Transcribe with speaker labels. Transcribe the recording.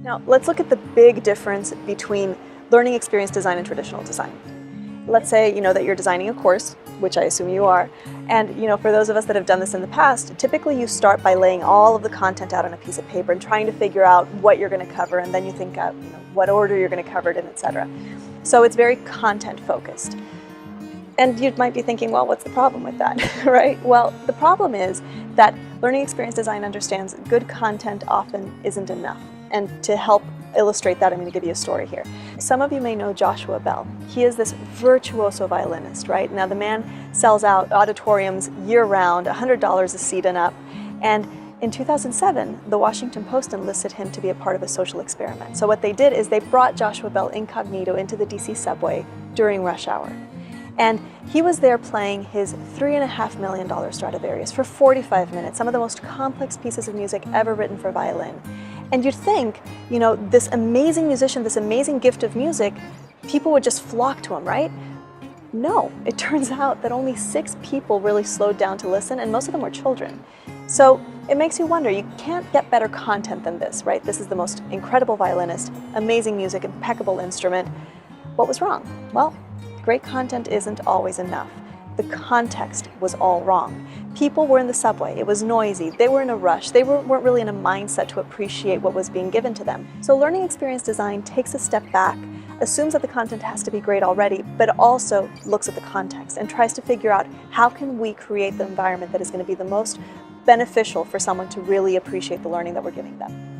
Speaker 1: Now, let's look at the big difference between learning experience design and traditional design. Let's say that you're designing a course, which I assume you are, and for those of us that have done this in the past, typically you start by laying all of the content out on a piece of paper and trying to figure out what you're going to cover, and then you think out what order you're going to cover it in, etc. So it's very content focused. And you might be thinking, well, what's the problem with that, right? Well, the problem is that learning experience design understands good content often isn't enough. And to help illustrate that, I'm going to give you a story here. Some of you may know Joshua Bell. He is this virtuoso violinist, right? Now, the man sells out auditoriums year-round, $100 a seat and up. And in 2007, the Washington Post enlisted him to be a part of a social experiment. So what they did is they brought Joshua Bell incognito into the DC subway during rush hour. And he was there playing his $3.5 million Stradivarius for 45 minutes, some of the most complex pieces of music ever written for violin. And you'd think, this amazing musician, this amazing gift of music, people would just flock to him, right? No, it turns out that only 6 people really slowed down to listen, and most of them were children. So it makes you wonder, you can't get better content than this, right? This is the most incredible violinist, amazing music, impeccable instrument. What was wrong? Well, great content isn't always enough. The context was all wrong. People were in the subway, it was noisy, they were in a rush, they weren't really in a mindset to appreciate what was being given to them. So learning experience design takes a step back, assumes that the content has to be great already, but also looks at the context and tries to figure out how can we create the environment that is going to be the most beneficial for someone to really appreciate the learning that we're giving them.